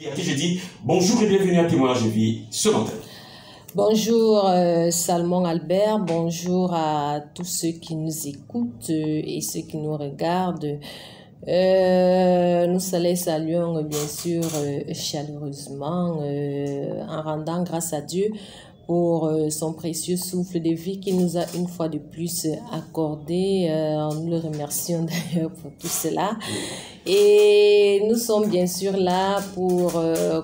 Et à qui je dis bonjour et bienvenue à Témoignage de vie ce matin. Bonjour Salmon Albert, bonjour à tous ceux qui nous écoutent et ceux qui nous regardent. Nous saluons bien sûr chaleureusement en rendant grâce à Dieu pour son précieux souffle de vie qu'il nous a une fois de plus accordé. Nous le remercions d'ailleurs pour tout cela. Et nous sommes bien sûr là pour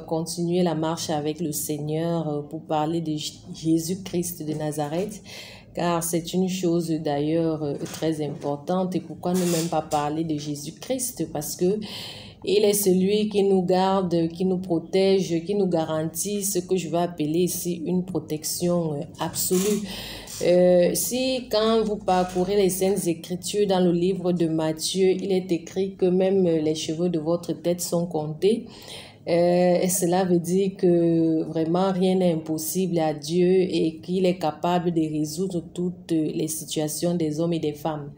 continuer la marche avec le Seigneur, pour parler de Jésus-Christ de Nazareth, car c'est une chose d'ailleurs très importante. Et pourquoi ne même pas parler de Jésus-Christ? Parce que il est celui qui nous garde, qui nous protège, qui nous garantit ce que je vais appeler ici une protection absolue. Si quand vous parcourez les Saintes Écritures dans le livre de Matthieu, il est écrit que même les cheveux de votre tête sont comptés. Et cela veut dire que vraiment rien n'est impossible à Dieu et qu'il est capable de résoudre toutes les situations des hommes et des femmes.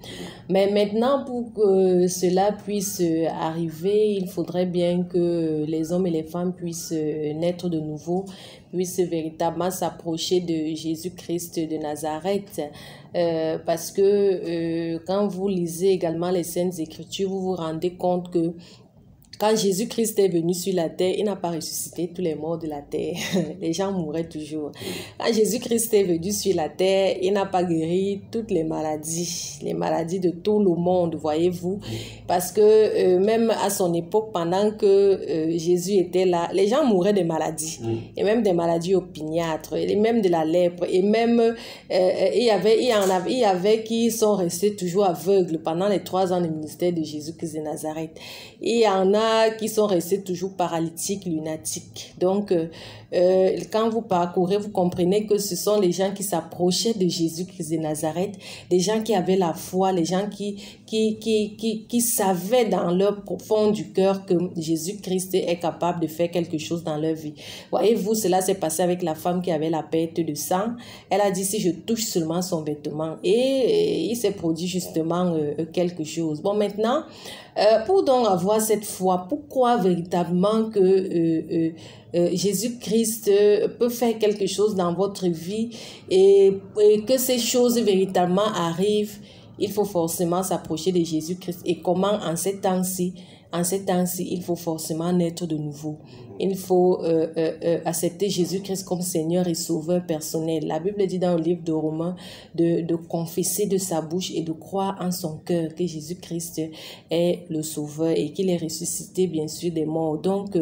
Mais maintenant, pour que cela puisse arriver, il faudrait bien que les hommes et les femmes puissent naître de nouveau, puissent véritablement s'approcher de Jésus-Christ de Nazareth. Parce que quand vous lisez également les Saintes Écritures, vous vous rendez compte que quand Jésus-Christ est venu sur la terre, il n'a pas ressuscité tous les morts de la terre. Les gens mouraient toujours. Quand Jésus-Christ est venu sur la terre, il n'a pas guéri toutes les maladies de tout le monde, voyez-vous. Parce que même à son époque, pendant que Jésus était là, les gens mouraient de maladies. Et même des maladies opiniâtres, et même de la lèpre. Et même, il y avait qui sont restés toujours aveugles pendant les 3 ans de ministère de Jésus-Christ de Nazareth. Et il y en a qui sont restés toujours paralytiques, lunatiques. Donc, quand vous parcourez, vous comprenez que ce sont les gens qui s'approchaient de Jésus-Christ de Nazareth, des gens qui avaient la foi, les gens qui savaient dans leur profond du cœur que Jésus-Christ est capable de faire quelque chose dans leur vie. Voyez-vous, cela s'est passé avec la femme qui avait la perte de sang. Elle a dit, si je touche seulement son vêtement. Et il s'est produit justement quelque chose. Bon, maintenant, pour donc avoir cette foi, pourquoi véritablement que Jésus-Christ peut faire quelque chose dans votre vie et que ces choses véritablement arrivent, il faut forcément s'approcher de Jésus-Christ. Et comment en ces temps-ci, il faut forcément naître de nouveau. Il faut accepter Jésus-Christ comme Seigneur et Sauveur personnel. La Bible dit dans le livre de Romains de confesser de sa bouche et de croire en son cœur que Jésus-Christ est le Sauveur et qu'il est ressuscité bien sûr des morts. Donc,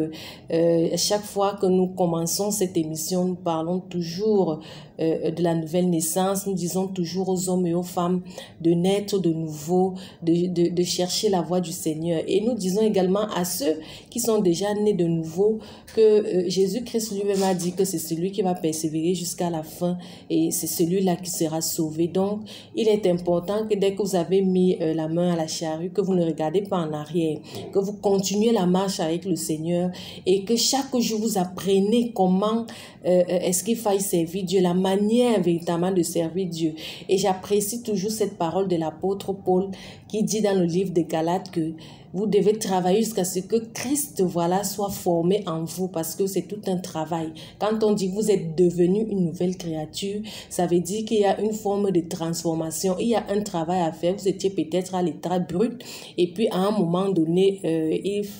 chaque fois que nous commençons cette émission, nous parlons toujours de la nouvelle naissance. Nous disons toujours aux hommes et aux femmes de naître de nouveau, de chercher la voie du Seigneur. Et nous disons également à ceux qui sont déjà nés de nouveau que Jésus-Christ lui-même a dit que c'est celui qui va persévérer jusqu'à la fin et c'est celui-là qui sera sauvé. Donc, il est important que dès que vous avez mis la main à la charrue, que vous ne regardez pas en arrière, que vous continuez la marche avec le Seigneur et que chaque jour vous apprenez comment est-ce qu'il faille servir Dieu, la manière véritablement de servir Dieu. Et j'apprécie toujours cette parole de l'apôtre Paul qui dit dans le livre de Galates que vous devez travailler jusqu'à ce que Christ, voilà, soit formé en vous, parce que c'est tout un travail. Quand on dit que vous êtes devenu une nouvelle créature, ça veut dire qu'il y a une forme de transformation. Il y a un travail à faire. Vous étiez peut-être à l'état brut, et puis à un moment donné,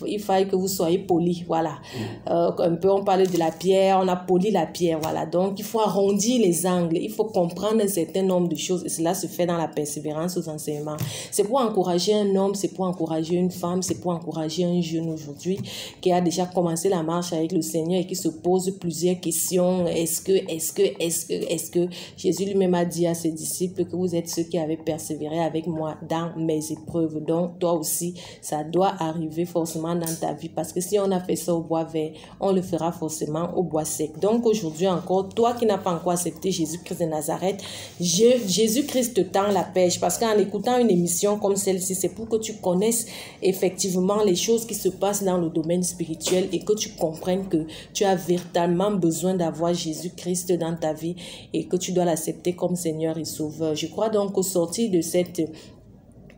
il faille que vous soyez poli, voilà. Un peu, on parlait de la pierre, on a poli la pierre, voilà. Donc, il faut arrondir les angles, il faut comprendre un certain nombre de choses, et cela se fait dans la persévérance aux enseignements. C'est pour encourager un homme, c'est pour encourager une femme, c'est pour encourager un jeune aujourd'hui qui a déjà commencé la marche avec le Seigneur et qui se pose plusieurs questions. Est-ce que Jésus lui-même a dit à ses disciples que vous êtes ceux qui avaient persévéré avec moi dans mes épreuves. Donc, toi aussi, ça doit arriver forcément dans ta vie parce que si on a fait ça au bois vert, on le fera forcément au bois sec. Donc, aujourd'hui encore, toi qui n'as pas encore accepté Jésus-Christ de Nazareth, Jésus-Christ te tend la pêche parce qu'en écoutant une émission comme celle-ci, c'est pour que tu connaisses effectivement les choses qui se passent dans le domaine spirituel et que tu comprennes que tu as véritablement besoin d'avoir Jésus-Christ dans ta vie et que tu dois l'accepter comme Seigneur et Sauveur. Je crois donc qu'au sortir de cette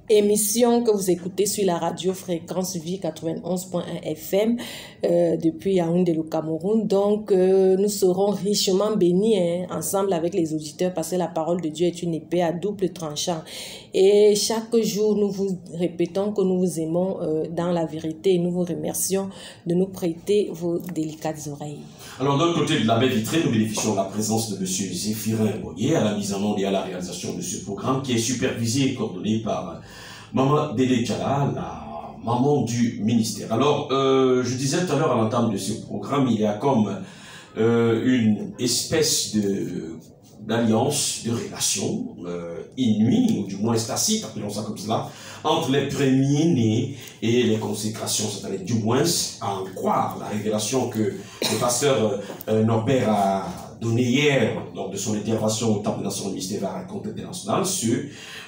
émission que vous écoutez sur la radio Fréquence Vie 91.1 FM depuis Yaoundé, le Cameroun. Donc, nous serons richement bénis ensemble avec les auditeurs parce que la parole de Dieu est une épée à double tranchant. Et chaque jour, nous vous répétons que nous vous aimons dans la vérité et nous vous remercions de nous prêter vos délicates oreilles. Alors, d'un côté de la baie vitrée, nous bénéficions de la présence de M. Zéphirin Boyer à la mise en onde et à la réalisation de ce programme qui est supervisé et coordonné par Maman Délé Tchala, la maman du ministère. Alors, je disais tout à l'heure à l'entame de ce programme, il y a comme une espèce d'alliance, de relation inouïe, ou du moins tacite, appelons ça comme cela, entre les premiers-nés et les consécrations, c'est-à-dire du moins à en croire la révélation que le pasteur Norbert a donnée hier lors de son intervention au Temple national du ministère de la Rencontre internationale,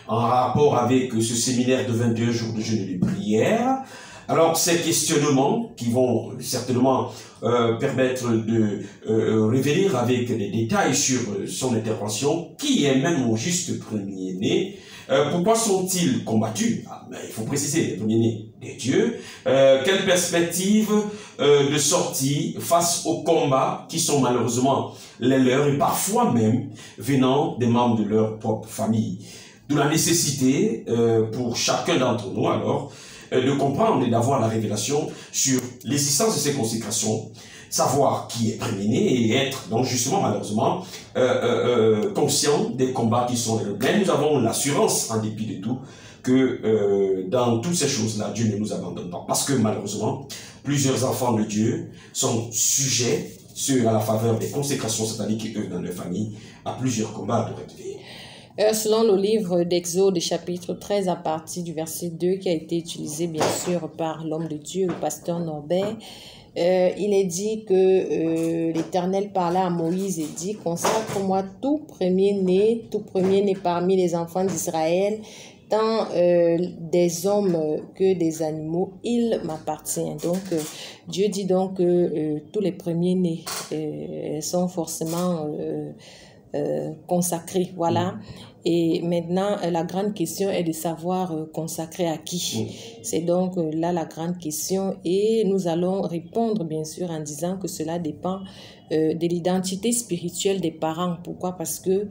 en rapport avec ce séminaire de 22 jours de jeûne et de prière. Alors, ces questionnements qui vont certainement permettre de révéler avec des détails sur son intervention, qui est même au juste premier-né. Pourquoi sont-ils combattus? Il faut préciser, les premiers-nés des dieux. Quelle perspective de sortie face aux combats qui sont malheureusement les leurs et parfois même venant des membres de leur propre famille. D'où la nécessité pour chacun d'entre nous alors de comprendre et d'avoir la révélation sur l'existence de ces consécrations, savoir qui est premier-né et être donc justement malheureusement conscient des combats qui sont les leurs. Mais nous avons l'assurance en dépit de tout que dans toutes ces choses-là, Dieu ne nous abandonne pas. Parce que malheureusement, plusieurs enfants de Dieu sont sujets, ceux à la faveur des consécrations sataniques qui œuvrent dans leur famille, à plusieurs combats de relever. Selon le livre d'Exode, chapitre 13, à partir du verset 2, qui a été utilisé bien sûr par l'homme de Dieu, le pasteur Norbert, il est dit que l'Éternel parla à Moïse et dit: consacre-moi tout premier-né parmi les enfants d'Israël, tant des hommes que des animaux, il m'appartient. Donc, Dieu dit donc que tous les premiers-nés sont forcément consacrés, voilà. Et maintenant, la grande question est de savoir consacrer à qui. C'est donc là la grande question et nous allons répondre bien sûr en disant que cela dépend de l'identité spirituelle des parents. Pourquoi? Parce que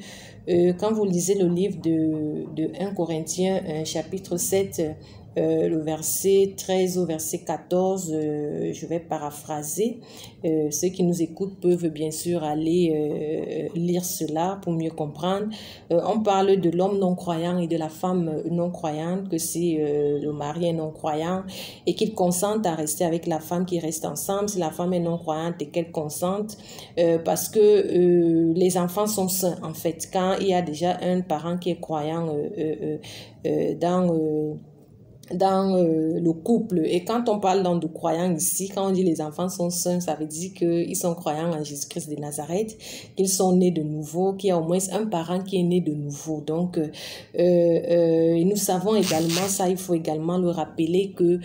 quand vous lisez le livre de 1 Corinthiens, chapitre 7, le verset 13 au verset 14, je vais paraphraser. Ceux qui nous écoutent peuvent bien sûr aller lire cela pour mieux comprendre. On parle de l'homme non-croyant et de la femme non-croyante, que c'est le mari est non-croyant et qu'il consente à rester avec la femme qui reste ensemble. Si la femme est non-croyante et qu'elle consente, parce que les enfants sont sains en fait. Quand il y a déjà un parent qui est croyant dans le couple, et quand on parle donc de croyants ici, quand on dit les enfants sont saints, ça veut dire qu'ils sont croyants en Jésus-Christ de Nazareth, qu'ils sont nés de nouveau, qu'il y a au moins un parent qui est né de nouveau. Donc nous savons également, ça il faut également le rappeler, que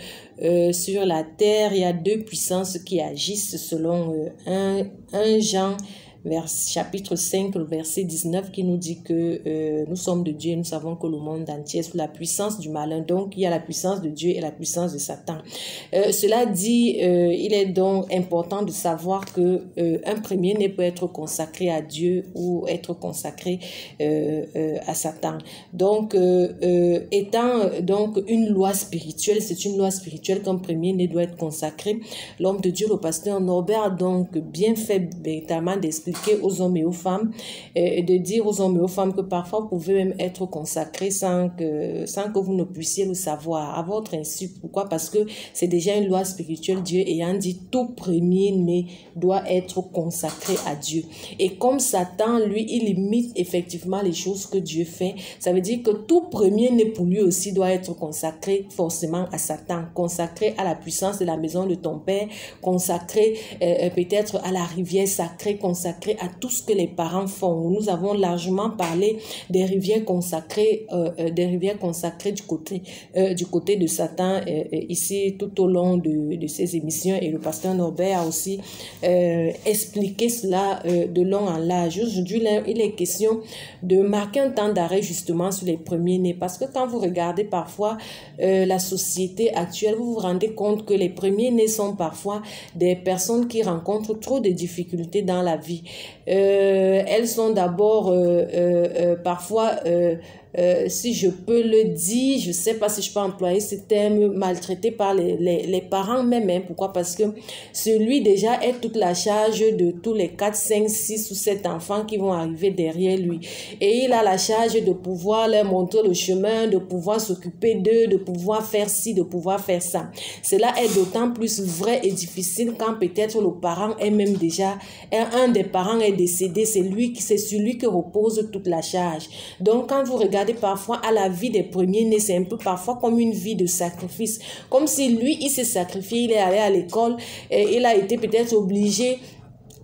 sur la terre il y a deux puissances qui agissent selon 1 Jean chapitre 5, le verset 19, qui nous dit que nous sommes de Dieu et nous savons que le monde entier est sous la puissance du malin. Donc, il y a la puissance de Dieu et la puissance de Satan. Cela dit, il est donc important de savoir que un premier-né peut être consacré à Dieu ou être consacré à Satan. Donc, étant donc une loi spirituelle, c'est une loi spirituelle qu'un premier-né doit être consacré. L'homme de Dieu, le pasteur Norbert, a donc bien fait véritablement d'expliquer aux hommes et aux femmes, de dire aux hommes et aux femmes que parfois vous pouvez même être consacrés sans que vous ne puissiez le savoir, à votre insu. Pourquoi? Parce que c'est déjà une loi spirituelle, Dieu ayant dit tout premier-né doit être consacré à Dieu. Et comme Satan, lui, il limite effectivement les choses que Dieu fait, ça veut dire que tout premier-né pour lui aussi doit être consacré forcément à Satan, consacré à la puissance de la maison de ton père, consacré peut-être à la rivière sacrée, consacré consacré à tout ce que les parents font. Nous avons largement parlé des rivières consacrées du côté de Satan ici tout au long de ces émissions, et le pasteur Norbert a aussi expliqué cela de long en large. Aujourd'hui, il est question de marquer un temps d'arrêt justement sur les premiers-nés, parce que quand vous regardez parfois la société actuelle, vous vous rendez compte que les premiers-nés sont parfois des personnes qui rencontrent trop de difficultés dans la vie. Elles sont d'abord parfois si je peux le dire, je ne sais pas si je peux employer ce terme, maltraité par les parents même. Hein. Pourquoi? Parce que celui déjà est toute la charge de tous les 4, 5, 6 ou 7 enfants qui vont arriver derrière lui. Et il a la charge de pouvoir leur montrer le chemin, de pouvoir s'occuper d'eux, de pouvoir faire ci, de pouvoir faire ça. Cela est d'autant plus vrai et difficile quand peut-être le parent est même déjà, un des parents est décédé, c'est sur lui que repose toute la charge. Donc quand vous regardez parfois à la vie des premiers-nés, c'est un peu parfois comme une vie de sacrifice. Comme si lui, il s'est sacrifié, il est allé à l'école et il a été peut-être obligé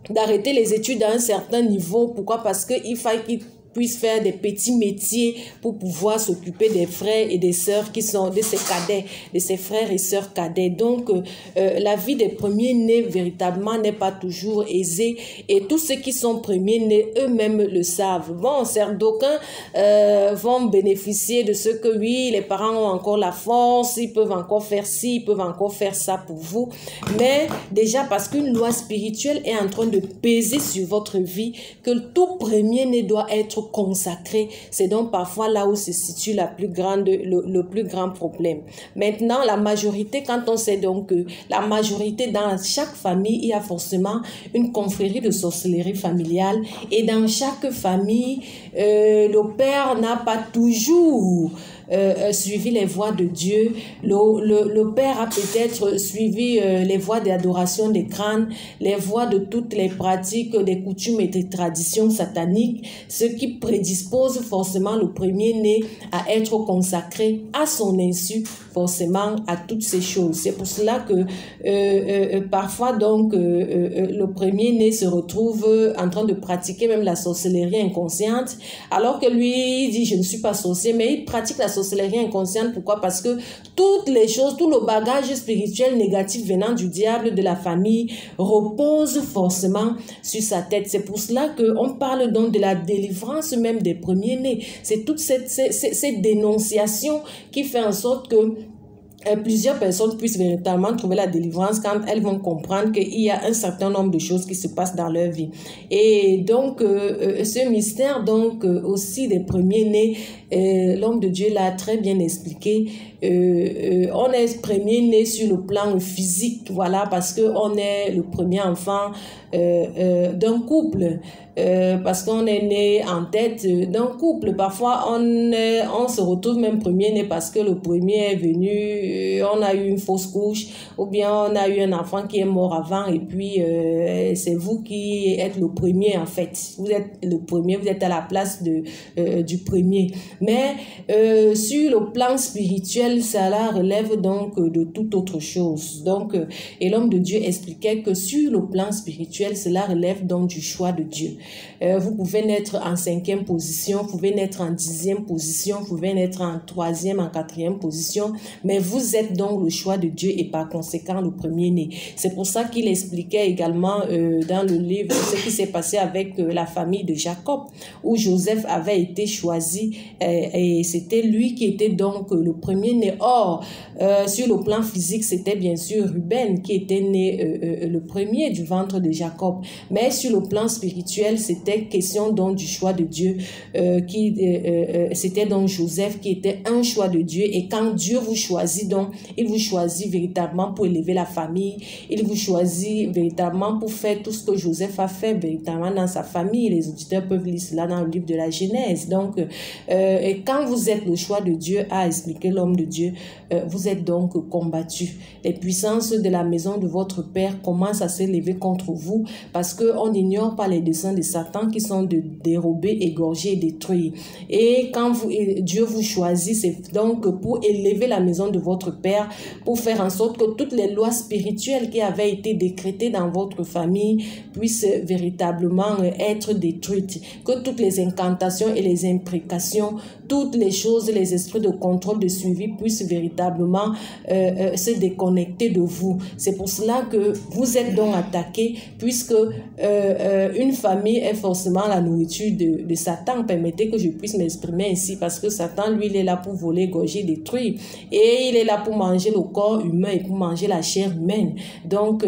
d'arrêter les études à un certain niveau. Pourquoi? Parce qu'il fallait qu'il puisse faire des petits métiers pour pouvoir s'occuper des frères et des sœurs qui sont de ses cadets, de ses frères et sœurs cadets. Donc, la vie des premiers-nés véritablement n'est pas toujours aisée, et tous ceux qui sont premiers-nés eux-mêmes le savent. Bon, certes, d'aucuns vont bénéficier de ce que oui, les parents ont encore la force, ils peuvent encore faire ci, ils peuvent encore faire ça pour vous, mais déjà parce qu'une loi spirituelle est en train de peser sur votre vie, que tout premier-né doit être consacré. C'est donc parfois là où se situe le plus grand problème. Maintenant, la majorité, quand on sait donc que la majorité dans chaque famille, il y a forcément une confrérie de sorcellerie familiale, et dans chaque famille, le père n'a pas toujours suivi les voies de Dieu. Le père a peut-être suivi les voies d'adoration des crânes, les voies de toutes les pratiques, des coutumes et des traditions sataniques, ce qui prédispose forcément le premier-né à être consacré à son insu, forcément à toutes ces choses. C'est pour cela que parfois donc le premier-né se retrouve en train de pratiquer même la sorcellerie inconsciente, alors que lui il dit je ne suis pas sorcier, mais il pratique la sorcellerie inconsciente. Pourquoi? Parce que toutes les choses, tout le bagage spirituel négatif venant du diable de la famille repose forcément sur sa tête. C'est pour cela qu'on parle donc de la délivrance même des premiers-nés. C'est toute cette dénonciation qui fait en sorte que plusieurs personnes puissent véritablement trouver la délivrance quand elles vont comprendre qu'il y a un certain nombre de choses qui se passent dans leur vie. Et donc, ce mystère donc aussi des premiers-nés, l'homme de Dieu l'a très bien expliqué. On est premier-né sur le plan physique, voilà, parce qu'on est le premier enfant d'un couple. Parce qu'on est né en tête d'un couple. Parfois, on se retrouve même premier-né parce que le premier est venu, on a eu une fausse couche, ou bien on a eu un enfant qui est mort avant, et puis c'est vous qui êtes le premier en fait. Vous êtes le premier, vous êtes à la place du premier. Mais sur le plan spirituel, cela relève donc de toute autre chose. Donc, et l'homme de Dieu expliquait que sur le plan spirituel, cela relève donc du choix de Dieu. Vous pouvez naître en 5e position, vous pouvez naître en 10e position, vous pouvez naître en 3e, en 4e position, mais vous êtes donc le choix de Dieu et par conséquent le premier-né. C'est pour ça qu'il expliquait également dans le livre ce qui s'est passé avec la famille de Jacob, où Joseph avait été choisi et c'était lui qui était donc le premier-né. Or, sur le plan physique, c'était bien sûr Ruben qui était né le premier du ventre de Jacob, mais sur le plan spirituel, c'était question donc du choix de Dieu, c'était donc Joseph qui était un choix de Dieu. Et quand Dieu vous choisit, donc il vous choisit véritablement pour élever la famille, il vous choisit véritablement pour faire tout ce que Joseph a fait véritablement dans sa famille. Les auditeurs peuvent lire cela dans le livre de la Genèse. Donc et quand vous êtes le choix de Dieu, a expliqué l'homme de Dieu, vous êtes donc combattu. Les puissances de la maison de votre père commencent à s'élever contre vous, parce qu'on n'ignore pas les desseins de Satan qui sont de dérober, égorger et détruire. Et quand Dieu vous choisit, c'est donc pour élever la maison de votre votre père pour faire en sorte que toutes les lois spirituelles qui avaient été décrétées dans votre famille puissent véritablement être détruites. Que toutes les incantations et les imprécations, toutes les choses, les esprits de contrôle, de suivi puissent véritablement se déconnecter de vous. C'est pour cela que vous êtes donc attaqué, puisque une famille est forcément la nourriture de Satan. Permettez que je puisse m'exprimer ainsi, parce que Satan, lui, il est là pour voler, gorger, détruire. Et il est là pour manger le corps humain et pour manger la chair humaine. Donc,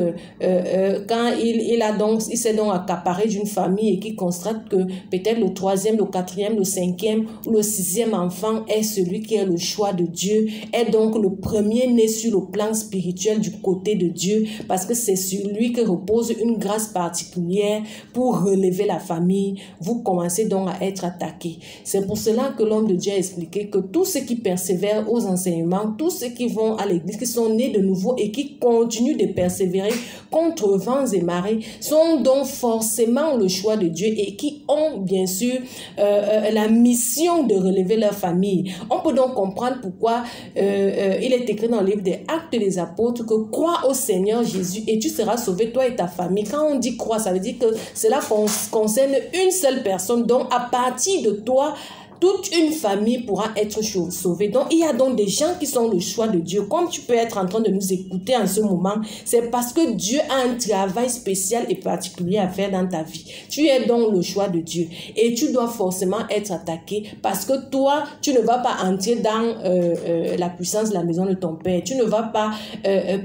quand il s'est donc accaparé d'une famille et qu'il constate que peut-être le 3e, le 4e, le 5e ou le 6e enfant est celui qui est le choix de Dieu, est donc le premier né sur le plan spirituel du côté de Dieu, parce que c'est sur lui que repose une grâce particulière pour relever la famille. Vous commencez donc à être attaqué. C'est pour cela que l'homme de Dieu a expliqué que tous ceux qui persévèrent aux enseignements, tous ceux qui vont à l'église, qui sont nés de nouveau et qui continuent de persévérer contre vents et marées, sont donc forcément le choix de Dieu et qui ont bien sûr la mission de relever leur famille. On peut donc comprendre pourquoi il est écrit dans le livre des Actes des Apôtres que crois au Seigneur Jésus et tu seras sauvé, toi et ta famille. Quand on dit croire, ça veut dire que cela concerne une seule personne. Donc à partir de toi, toute une famille pourra être sauvée. Donc, il y a donc des gens qui sont le choix de Dieu. Comme tu peux être en train de nous écouter en ce moment, c'est parce que Dieu a un travail spécial et particulier à faire dans ta vie. Tu es donc le choix de Dieu. Et tu dois forcément être attaqué parce que toi, tu ne vas pas entrer dans la puissance de la maison de ton Père. Tu ne vas pas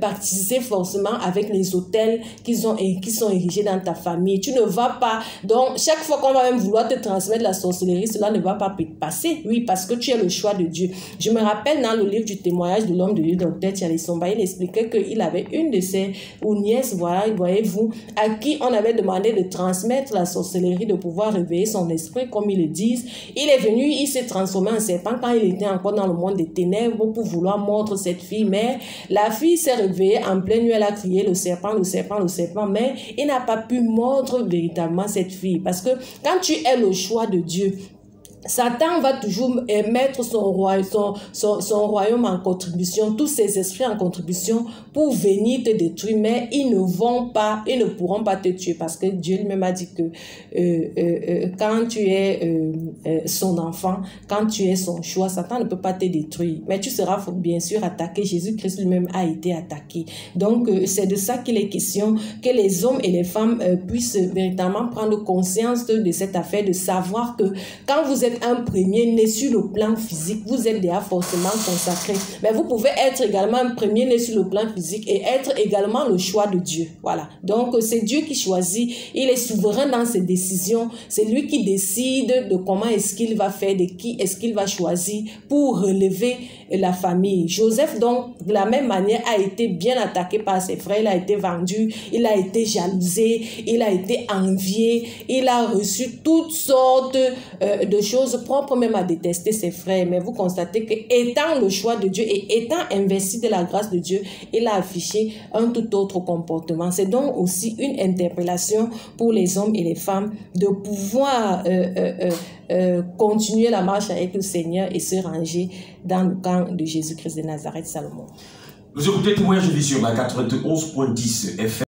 participer forcément avec les autels qui sont érigés dans ta famille. Tu ne vas pas... Donc, chaque fois qu'on va même vouloir te transmettre la sorcellerie, cela ne va pas passer, oui, parce que tu es le choix de Dieu. Je me rappelle dans le livre du témoignage de l'homme de Dieu, Dr. Thierry Somba, il expliquait qu'il avait une de ses nièces, voilà, voyez-vous, à qui on avait demandé de transmettre la sorcellerie, de pouvoir réveiller son esprit, comme ils le disent. Il est venu, il s'est transformé en serpent quand il était encore dans le monde des ténèbres pour vouloir mordre cette fille, mais la fille s'est réveillée en pleine nuit, elle a crié le serpent, le serpent, le serpent, mais il n'a pas pu mordre véritablement cette fille, parce que quand tu es le choix de Dieu, Satan va toujours mettre son royaume en contribution, tous ses esprits en contribution pour venir te détruire, mais ils ne pourront pas te tuer parce que Dieu lui-même a dit que quand tu es son enfant, quand tu es son choix, Satan ne peut pas te détruire, mais tu seras bien sûr attaqué. Jésus-Christ lui-même a été attaqué. Donc c'est de ça qu'il est question, que les hommes et les femmes puissent véritablement prendre conscience de cette affaire, de savoir que quand vous êtes un premier né sur le plan physique, vous êtes déjà forcément consacré. Mais vous pouvez être également un premier né sur le plan physique et être également le choix de Dieu. Voilà. Donc, c'est Dieu qui choisit. Il est souverain dans ses décisions. C'est lui qui décide de comment est-ce qu'il va faire, de qui est-ce qu'il va choisir pour relever la famille. Joseph, donc, de la même manière, a été bien attaqué par ses frères. Il a été vendu, il a été jalousé, il a été envié, il a reçu toutes sortes de choses propres même à détester ses frères. Mais vous constatez qu'étant le choix de Dieu et étant investi de la grâce de Dieu, il a affiché un tout autre comportement. C'est donc aussi une interpellation pour les hommes et les femmes de pouvoir continuer la marche avec le Seigneur et se ranger dans le camp de Jésus-Christ de Nazareth, Salomon. Vous écoutez Témoignage de vie sur la 91.10 FM.